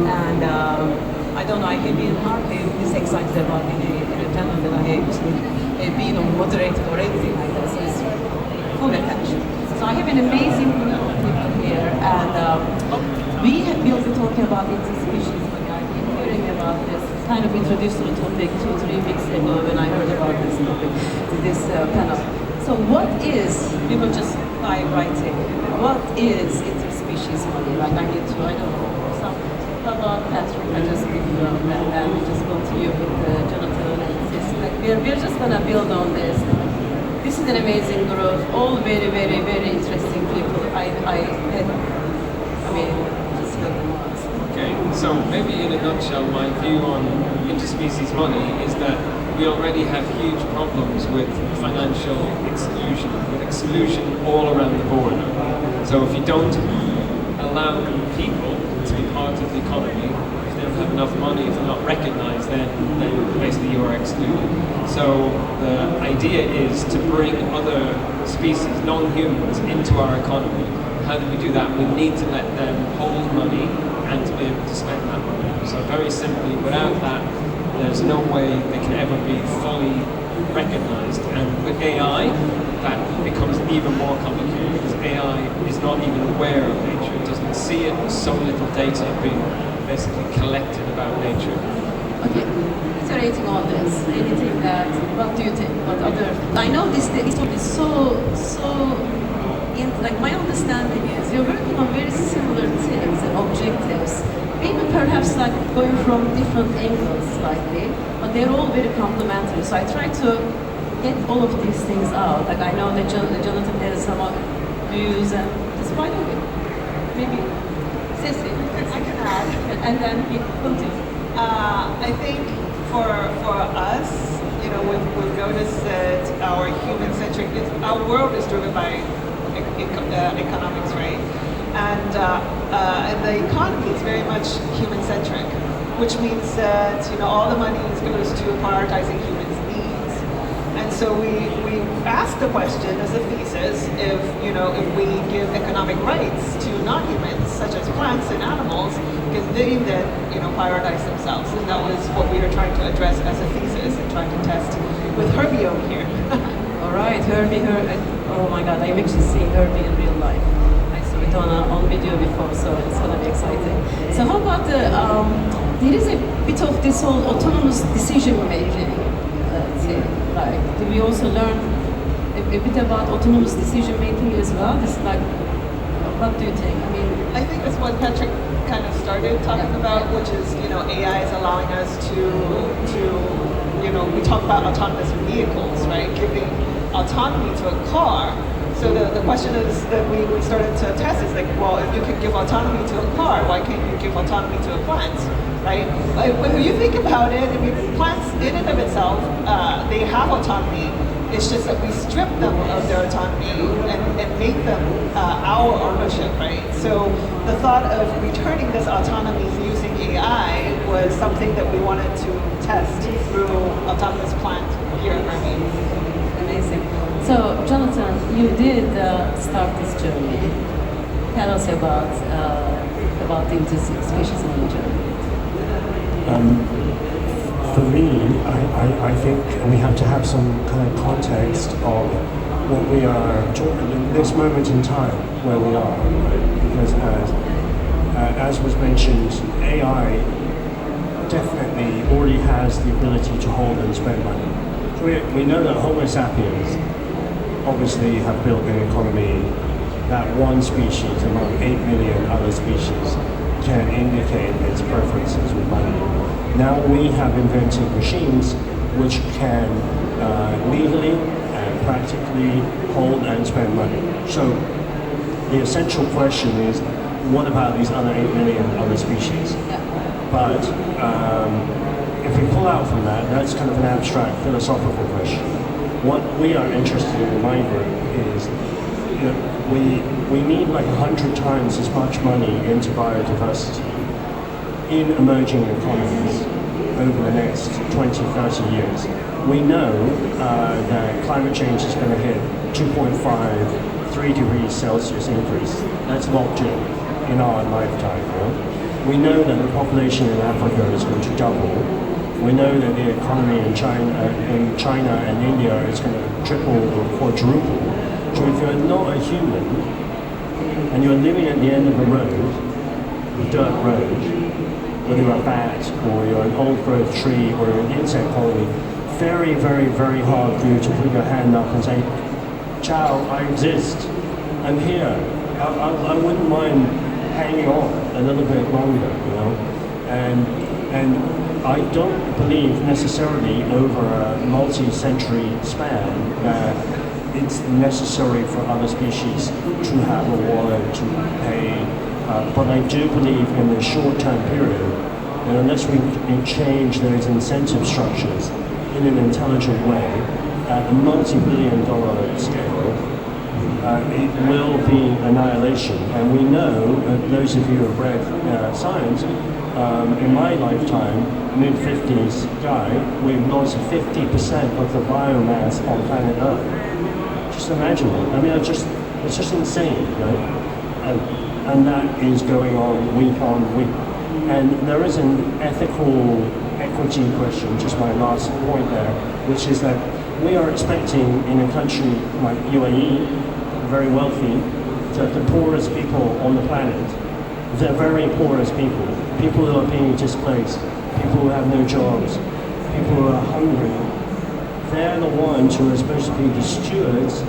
And I don't know, I have been hardly this excited about being a panel that I have been on Moderator or anything like that, so it's full attention. So I have an amazing group of people here, and we will be talking about interspecies. I've been hearing about this, kind of introduced to the topic 2-3 weeks ago when I heard about this topic, this panel. So what is, we will just dive right in, what is interspecies money? Like I need to, I don't know, some, how about Patrick, I just give you and we just go to you with Jonathan and Cecilia. Like we're just gonna build on this. This is an amazing group, all very, very, very interesting people. I mean, just hear them out. Okay, so maybe in a nutshell, my view on interspecies money is that we already have huge problems with financial exclusion all around the board. So if you don't allow people to be part of the economy, if they don't have enough money, if they're not recognized, then basically you are excluded. So the idea is to bring other species, non-humans, into our economy. How do we do that? We need to let them hold money and to be able to spend that money. So very simply, without that, there's no way they can ever be fully recognized. And with AI, that becomes even more complicated because AI is not even aware of nature. It doesn't see it. There's so little data being basically collected about nature. Okay, iterating on this, anything that, what do you think? What other, I know this, it will be like my understanding is you're working on very similar things and objectives, maybe perhaps like going from different angles slightly, but they're all very complementary. So I try to get all of these things out. Like I know that Jonathan has some views and just why don't we? Maybe Cecilia. I can add. And then we continue. I think for us, you know, we've noticed that our human-centric, our world is driven by economics, right? And the economy is very much human-centric, which means that, you know, all the money goes to prioritizing humans' needs. And so we ask the question as a thesis, if we give economic rights to non-humans, such as plants and animals, can they then, prioritize themselves? And that was what we were trying to address as a thesis and trying to test with Herbie over here. All right, Herbie, oh my God, I've actually seen Herbie in real life. I saw it on video before, so it's going to be exciting. So how about there is a bit of this whole autonomous decision making, like, do we also learn a bit about autonomous decision making as well? This like, what do you think? I think that's what Patrick kind of started talking about, which is, AI is allowing us to we talk about autonomous vehicles, right? Giving autonomy to a car. So the question is that we started to test is like, well, if you can give autonomy to a car, why can't you give autonomy to a plant, right? Like, when you think about it, plants in and of itself, they have autonomy. It's just that we strip them of their autonomy and make them our ownership, right? So the thought of returning this autonomy using AI was something that we wanted to test through autonomous plant here at Grantee. Amazing. So, Jonathan, you did start this journey. Tell us about the interspecies money journey. For me, I think we have to have some kind of context of what we are talking in this moment in time, where we are. Because as was mentioned, AI definitely already has the ability to hold and spend money. So we know that Homo sapiens obviously have built an economy that one species among 8 million other species can indicate its preferences with money. Now we have invented machines which can legally and practically hold and spend money. So the essential question is, what about these other 8 million other species? But if we pull out from that, that's kind of an abstract philosophical question. What we are interested in my group is, we need like 100 times as much money into biodiversity in emerging economies over the next 20, 30 years. We know that climate change is going to hit 2.5, 3 degrees Celsius increase. That's locked in our lifetime. We know that the population in Africa is going to double. We know that the economy in China and India is going to triple or quadruple. So if you're not a human and you're living at the end of a road, a dirt road, whether you're a bat or you're an old growth tree or an insect colony, very, very, very hard for you to put your hand up and say, ciao, I exist, I'm here. I wouldn't mind hanging on a little bit longer, you know. And I don't believe necessarily over a multi-century span that it's necessary for other species to have a wallet to pay. But I do believe in the short-term period, and unless we change those incentive structures in an intelligent way at a multi-billion-dollar scale, it will be annihilation. And we know, those of you who have read science, in my lifetime, mid-50s guy, we've lost 50% of the biomass on planet Earth. Just imagine it. I mean, it's just insane, right? And that is going on week. And there is an ethical equity question, just my last point there, which is that we are expecting in a country like UAE, very wealthy, that the poorest people on the planet, the very poorest people who are being displaced, people who have no jobs, people who are hungry, they're the ones who are supposed to be the stewards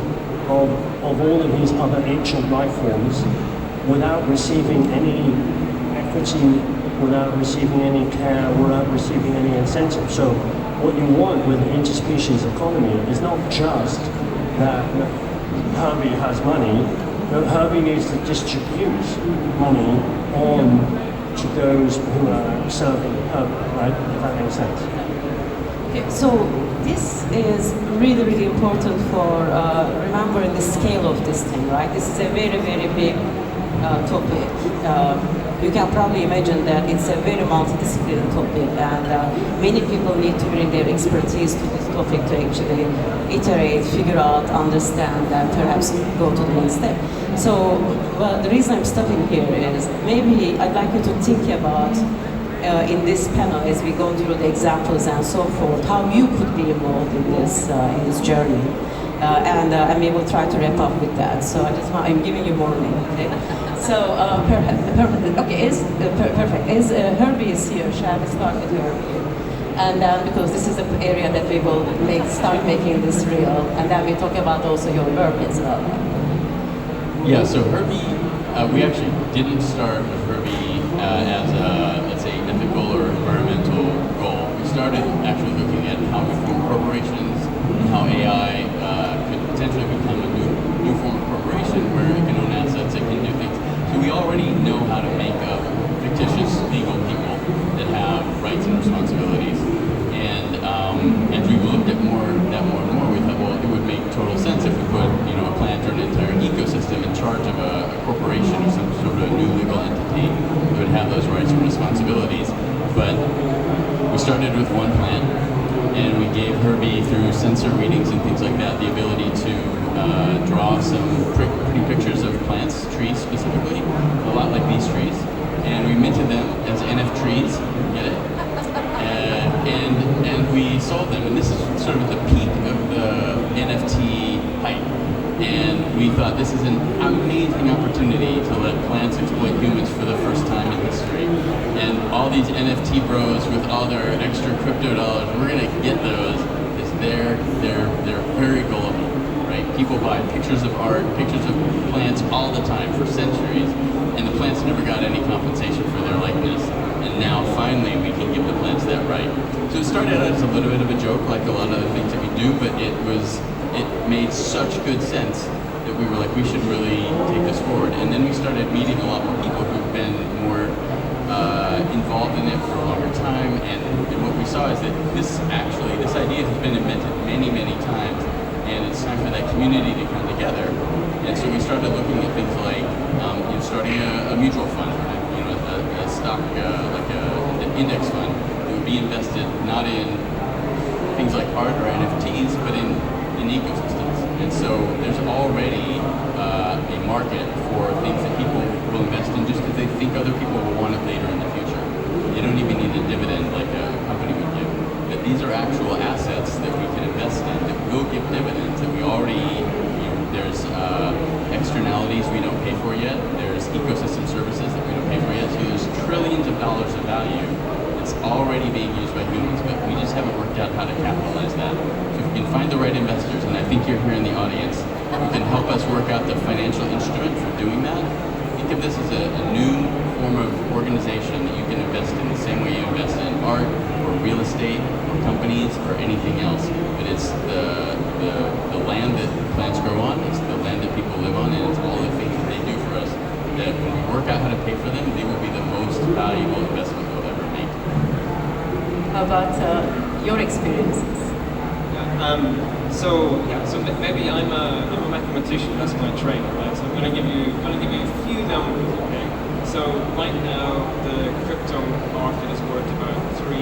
of all of these other ancient life forms without receiving any equity, without receiving any care, without receiving any incentive. So what you want with the interspecies economy is not just that Herbie has money, but Herbie needs to distribute money on to those who are serving Herbie, right? If that makes sense. Okay, so this is really, really important for remembering the scale of this thing, right? This is a very, very big topic. You can probably imagine that it's a very multidisciplinary topic, and many people need to bring their expertise to this topic to actually iterate, figure out, understand, and perhaps go to the next step. So, well, the reason I'm stopping here is maybe I'd like you to think about in this panel as we go through the examples and so forth, how you could be involved in this journey. And we will try to wrap up with that. So I'm giving you warning. Okay? So perfect. Okay, perfect. As Herbie is here, shall we start with Herbie? And then because this is the area that we will start making this real, and then we talk about also your work as well. Yeah. So Herbie, we actually didn't start with Herbie as a, let's say, ethical or environmental goal. We started actually looking at how we form corporations, and how AI could potentially become a new form of corporation where it can own assets, it can do things. So we already know how to make up fictitious legal people that have rights and responsibilities. And as we looked at that more and more, we thought, well, it would make total sense if we put, a plant or an entire ecosystem in charge of a corporation or some sort of a new legal entity that would have those rights and responsibilities. But we started with one plant, and we gave Herbie, through sensor readings and things like that, the ability to draw some pretty pictures of plants, trees specifically, a lot like these trees, and we minted them as NF trees, get it? And we sold them, and this is sort of the peak of the NFT hype. And we thought this is an amazing opportunity to let plants exploit humans for the first time in history. And all these NFT bros with all their extra crypto dollars, we're gonna get those, because they're very gullible, right? People buy pictures of art, pictures of plants all the time for centuries, and the plants never got any compensation for their likeness. And now finally we can give the plants that right. So it started out as a little bit of a joke, like a lot of the things that we do, but it made such good sense that we were like, we should really take this forward. And then we started meeting a lot more people who've been more involved in it for a longer time. And what we saw is that this idea has been invented many, many times, and it's time for that community to come together. And so we started looking at things like starting a mutual fund, a stock, like an index fund that would be invested not in things like art or NFTs, but in ecosystems. And so there's already a market for things that people will invest in just because they think other people will want it later in the future. They don't even need a dividend like a company would give. But these are actual assets that we can invest in that will give dividends that we already, there's externalities we don't pay for yet. There's ecosystem services that we don't pay for yet. So there's trillions of dollars of value that's already being used by humans, but we just haven't worked out how to capitalize that. So if we can find the right investors, and I think you're here in the audience, who can help us work out the financial instrument for doing that, think of this as a new form of organization that you can invest in the same way you invest in art or real estate or companies or anything else. But it's the land that plants grow on, it's the land that people live on, and it's all the things that they do for us that when we work out how to pay for them, they will be the most valuable investment we'll ever make. How about your experiences? So maybe I'm a mathematician. That's my training, right? So I'm going to give you a few numbers, okay? So right now the crypto market is worth about 3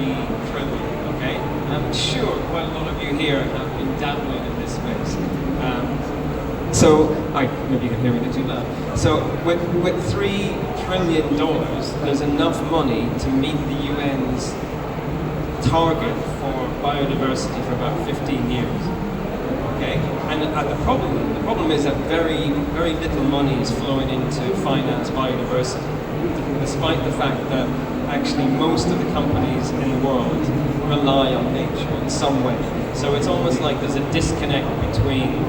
trillion, okay? I'm sure quite a lot of you here have been dabbling in this space. Maybe you can hear me too loud. So with $3 trillion, there's enough money to meet the UN's target for biodiversity for about 15 years. Okay, and the problem is that very little money is flowing into finance biodiversity, despite the fact that actually most of the companies in the world rely on nature in some way. So it's almost like there's a disconnect between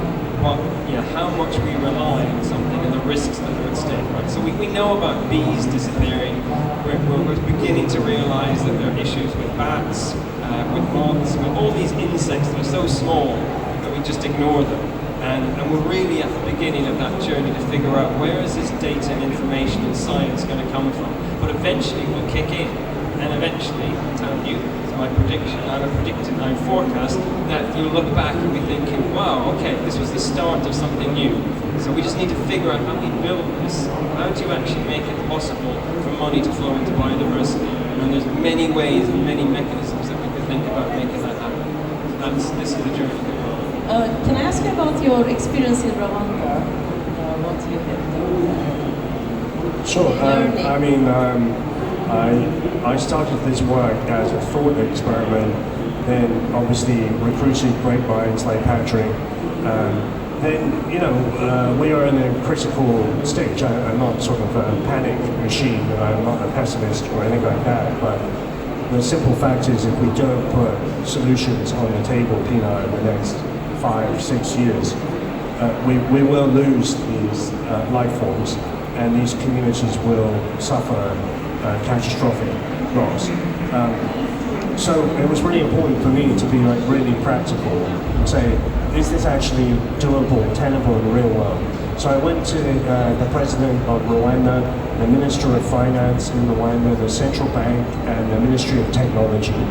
how much we rely on something and the risks that are at stake, right? So we know about bees disappearing. We're beginning to realize that there are issues with bats, with moths, with all these insects that are so small that we just ignore them. And we're really at the beginning of that journey to figure out where is this data and information and science going to come from. But eventually we'll kick in. And eventually, I'll tell you, it's my prediction, I forecast that you'll look back and be thinking, wow, okay, this was the start of something new. So we just need to figure out how we build this. How do you actually make it possible for money to flow into biodiversity? And there's many ways and many mechanisms that we could think about making that happen. So this is the journey that we're on. Can I ask you about your experience in Rwanda? What you have done? Sure. I started this work as a thought experiment, then obviously recruited great minds like Patrick. We are in a critical stage. I'm not sort of a panic machine, I'm not a pessimist or anything like that, but the simple fact is if we don't put solutions on the table, Pinar, in the next 5-6 years, we will lose these life forms and these communities will suffer catastrophic loss. So it was really important for me to be really practical and say, is this actually doable, tenable in the real world? So I went to the president of Rwanda, the Minister of Finance in Rwanda, the central bank, and the Ministry of Technology.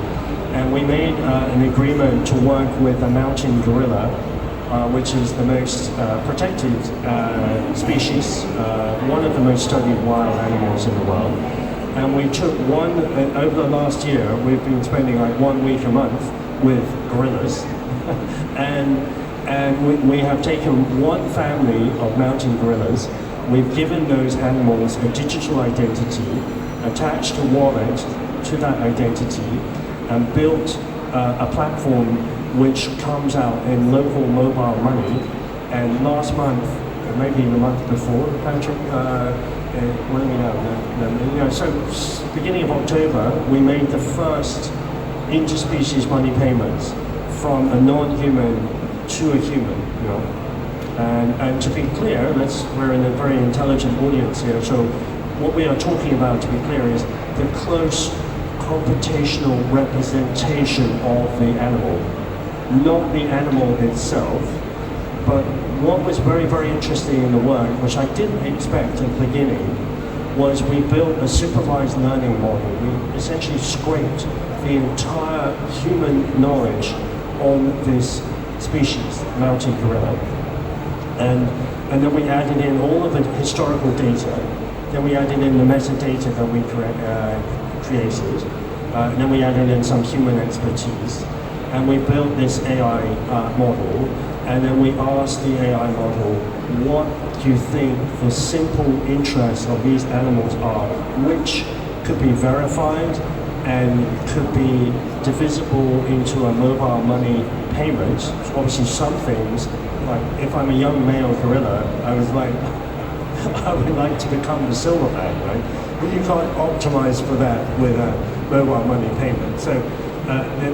And we made an agreement to work with a mountain gorilla, which is the most protected species, one of the most studied wild animals in the world. And we took over the last year, we've been spending 1 week a month with gorillas. and we have taken one family of mountain gorillas. We've given those animals a digital identity, attached a wallet to that identity, and built a platform which comes out in local mobile money. And last month, or maybe the month before, Patrick, what do we know? So beginning of October, we made the first interspecies money payments from a non-human to a human. And to be clear, we're in a very intelligent audience here. So what we are talking about, to be clear, is the close computational representation of the animal, not the animal itself. But what was very, very interesting in the work, which I didn't expect at the beginning, was we built a supervised learning model. We essentially scraped the entire human knowledge on this species, mountain gorilla. And then we added in all of the historical data. Then we added in the metadata that we created. And then we added in some human expertise. And we built this AI model. And then we asked the AI model, what do you think the simple interests of these animals are, which could be verified and could be divisible into a mobile money payment? So obviously some things, like if I'm a young male gorilla, I was like, I would like to become the silverback, right? But you can't optimize for that with a mobile money payment. So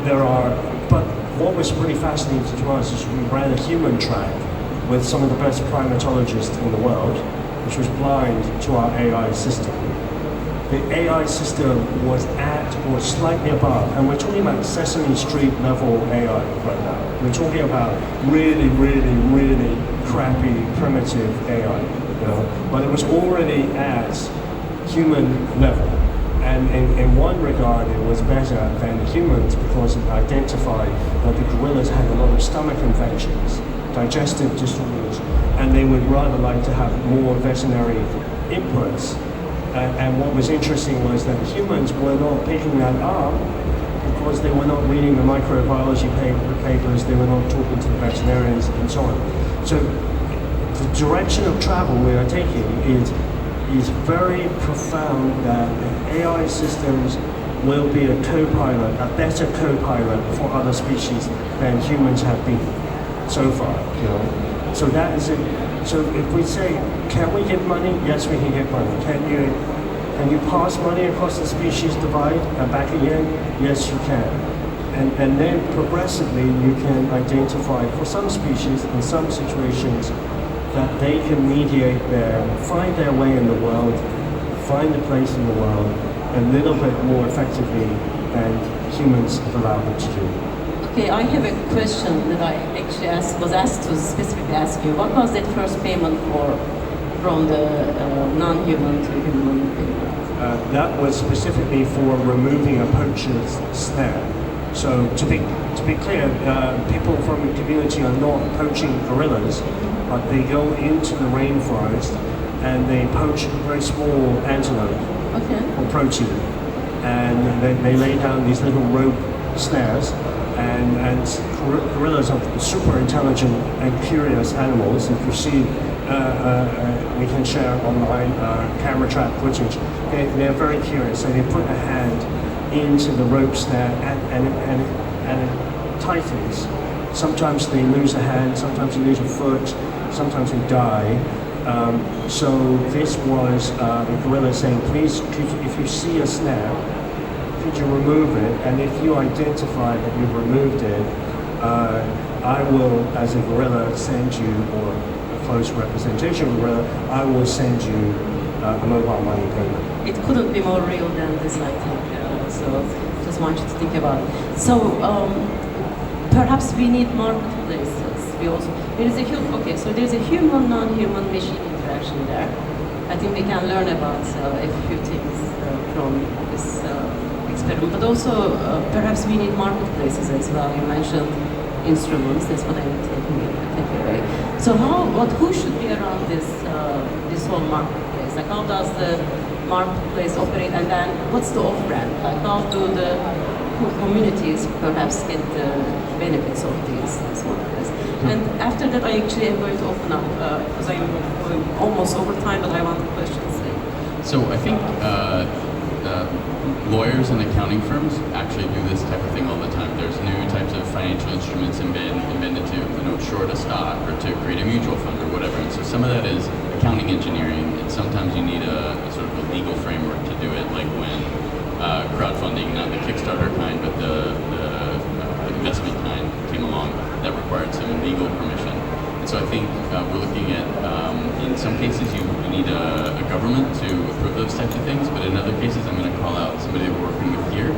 there are, but what was really fascinating to us is we ran a human track with some of the best primatologists in the world, which was blind to our AI system. The AI system was at or slightly above, and we're talking about Sesame Street level AI right now. We're talking about really, really, really crappy, primitive AI, you know? But it was already at human level. And in one regard, it was better than humans because it identified that the gorillas had a lot of stomach infections, digestive disorders, and they would rather like to have more veterinary inputs. And what was interesting was that humans were not picking that up because they were not reading the microbiology papers, they were not talking to the veterinarians, and so on. So the direction of travel we are taking is very profound, that AI systems will be a co-pilot, a better co-pilot for other species than humans have been so far, you know. So that is it. So if we say, can we get money? Yes, we can get money. Can you pass money across the species divide and back again? Yes, you can. And then progressively you can identify for some species in some situations that they can mediate find their way in the world, find a place in the world a little bit more effectively than humans have allowed them to do. Okay, I have a question that I actually was asked to specifically ask you. What was that first payment from the non-human to human payment? That was specifically for removing a poacher's snare. So to be clear, people from the community are not poaching gorillas, but they go into the rainforest and they poach very small antelope for protein. And they lay down these little rope snares, and gorillas are super intelligent and curious animals. If you see, we can share online camera trap footage. They're very curious, so they put a hand into the rope snare and it tightens. Sometimes they lose a hand, sometimes they lose a foot, sometimes they die. So this was the gorilla saying, please, if you see a snare, could you remove it? And if you identify that you've removed it, I will, as a gorilla, send you, or a close representation of a gorilla, I will send you a mobile money payment. It couldn't be more real than this, I think. So just want you to think about it. So perhaps we need marketplaces. There's a human, non-human machine interaction there. I think we can learn about a few things from this experiment. But also perhaps we need marketplaces as well. You mentioned instruments. That's what I'm taking away. So who should be around this whole marketplace? Like how does the marketplace operate, and then what's the off-ramp? Like how do the communities perhaps get the benefits of these marketplaces? And after that, I actually am going to open up because I'm going almost over time, but I want the questions. So I think lawyers and accounting firms actually do this type of thing all the time. There's new types of financial instruments invented to, short a stock or to create a mutual fund or whatever. And so some of that is accounting engineering, and sometimes you need a sort of a legal framework to do it, like when crowdfunding, not the Kickstarter kind, but the investment kind came along that required some legal permission. And so I think we're looking at, in some cases you need a government to approve those types of things, but in other cases I'm going to call out somebody that we're working with here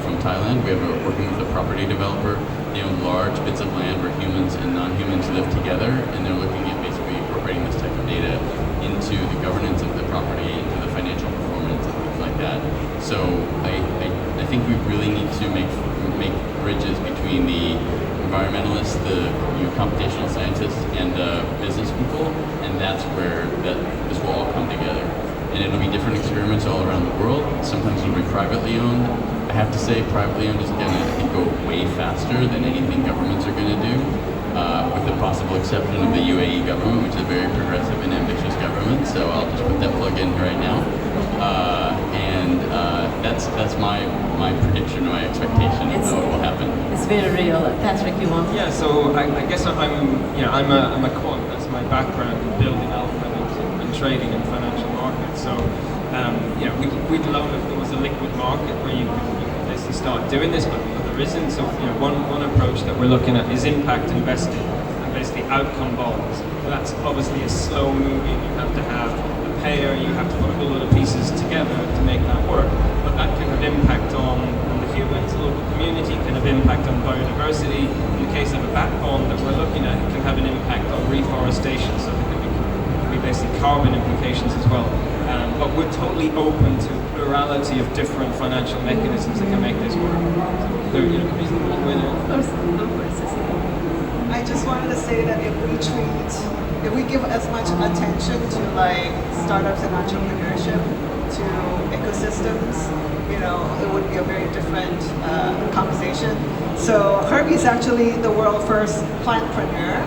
from Thailand. We're working with a property developer. They own large bits of land where humans and non-humans live together, and they're looking at basically incorporating this type of data into the governance of the property, into the financial performance and things like that. So I think we really need to make bridges between the environmentalists, the computational scientists, and the business people, and that's where this will all come together. And it'll be different experiments all around the world. Sometimes it'll be privately owned. I have to say, privately owned is going to, I think, go way faster than anything governments are going to do. with the possible exception of the UAE government, which is a very progressive and ambitious government. So I'll just put that plug in right now. That's my prediction, my expectation of what will happen. It's very real. Patrick, you want? Yeah, so I guess I'm a quant. That's my background in building algorithms and trading in financial markets. So we'd love if there was a liquid market where you could basically start doing this, but there isn't. So one approach that we're looking at is impact investing and basically outcome bonds. That's obviously a slow moving. You have to have a payer. You have to put a whole lot of pieces together to make that work. But that can have impact on the humans, the local community, can have impact on biodiversity. In the case of a bat bond that we're looking at, it can have an impact on reforestation, so there can be basically carbon implications as well. But we're totally open to a plurality of different financial mechanisms that can make this work. So there is one winner. Of course, Cecilia. I just wanted to say that if we give as much attention to like startups and entrepreneurship to ecosystems, it would be a very different conversation. So Herbie's actually the world first plantpreneur,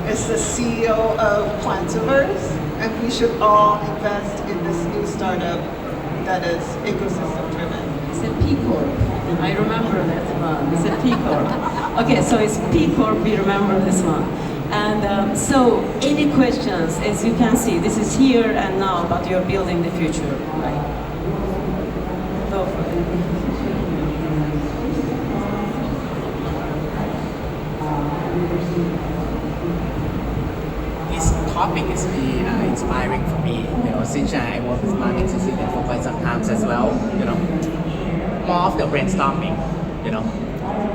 is the CEO of Plantiverse, and we should all invest in this new startup that is ecosystem driven. It's a P Corp. I remember that one. It's a P Corp. Okay, so it's P Corp. We remember this one. And so, any questions? As you can see, this is here and now, but you're building the future, right? Go for it. This topic is really inspiring for me. Since I work with Mark and Cecilia for quite some time as well. More of the brainstorming.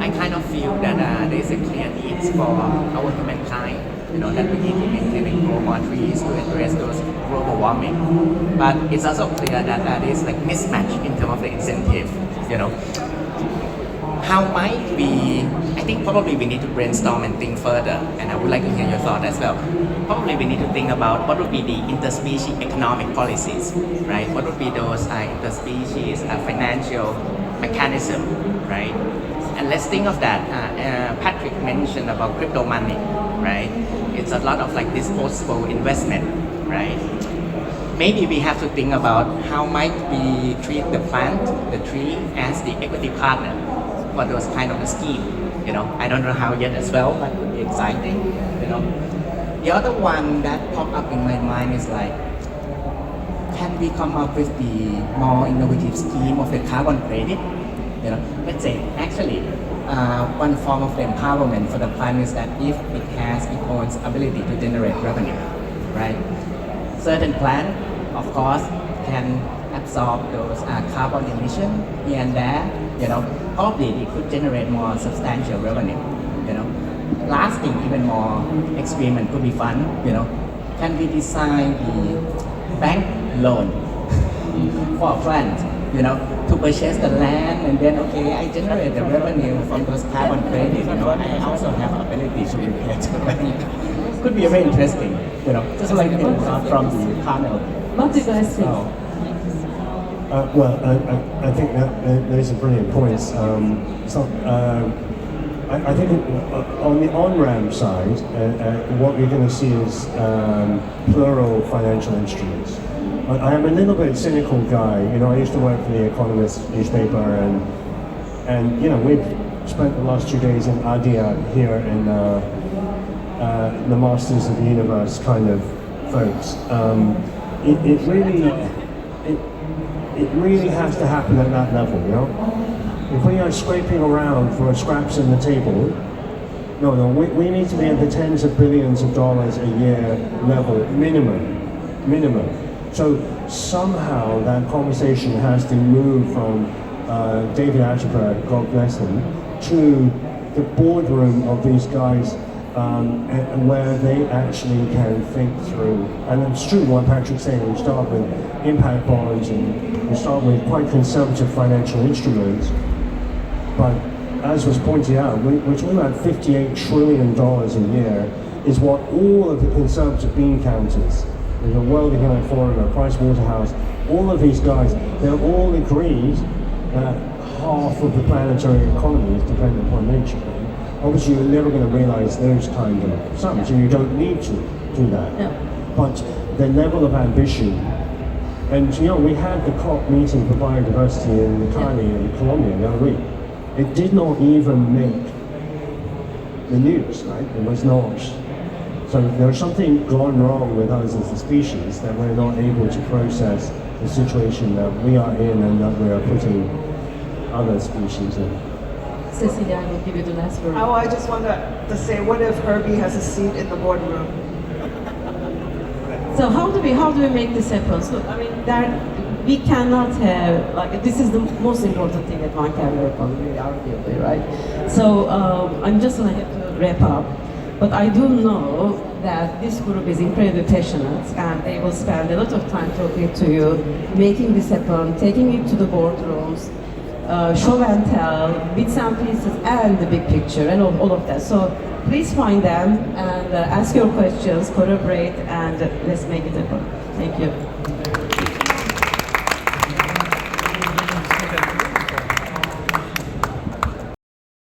I kind of feel that there is a clear need for our humankind. That we need to maintain and grow more trees to address those global warming. But it's also clear that there is like mismatch in terms of the incentive. How might we? I think probably we need to brainstorm and think further. And I would like to hear your thought as well. Probably we need to think about what would be the interspecies economic policies, right? What would be those interspecies financial mechanism, right? And let's think of that. Patrick mentioned about crypto money, right? It's a lot of like disposable investment, right? Maybe we have to think about how might we treat the plant, the tree, as the equity partner for those kind of a scheme. I don't know how yet as well, but it would be exciting. The other one that popped up in my mind is like, can we come up with the more innovative scheme of the carbon credit? Let's say actually one form of the empowerment for the plant is that if it has its own ability to generate revenue, right? Certain plant, of course, can absorb those carbon emission here and there. Probably it could generate more substantial revenue. Last thing, even more extreme and could be fun. Can we design the bank loan for a plant? To purchase the land and then I generate the revenue from those carbon credits. I also have ability to invest. Could be very interesting. Just like from the panel. What do you guys think? I think that those are brilliant points. I think on the on-ramp side, what we're going to see is plural financial instruments. I am a little bit cynical guy. I used to work for the Economist newspaper, and we've spent the last 2 days in Adia here in the Masters of the Universe kind of folks. It really has to happen at that level, If we are scraping around for scraps in the table, we need to be at the tens of billions of dollars a year level, minimum. So somehow that conversation has to move from David Attenborough, God bless him, to the boardroom of these guys and where they actually can think through. And it's true what Patrick's saying, we start with impact bonds and we start with quite conservative financial instruments. But as was pointed out, we're talking about $58 trillion a year is what all of the conservative bean counters, the World Economic Forum, Price Waterhouse, all of these guys, they're all agreed that half of the planetary economy is dependent upon nature. Obviously, you're never going to realize those kind of sums, and you don't need to do that. Yeah. But the level of ambition, and we had the COP meeting for biodiversity in Cali in Colombia the other week. It did not even make the news, right? It was not. So there's something gone wrong with us as a species that we're not able to process the situation that we are in and that we are putting other species in. Cecilia, I will give you the last word. Oh, I just wanted to say, what if Herbie has a seat in the boardroom? So how do we make this happen? So I mean, we cannot have, like, this is the most important thing that one can work on, really, arguably, right? So I'm just gonna have to wrap up. But I do know that this group is incredibly passionate and they will spend a lot of time talking to you, making this happen, taking it to the boardrooms, show and tell, bits and pieces, and the big picture, and all of that. So please find them and ask your questions, collaborate, and let's make it happen. Thank you.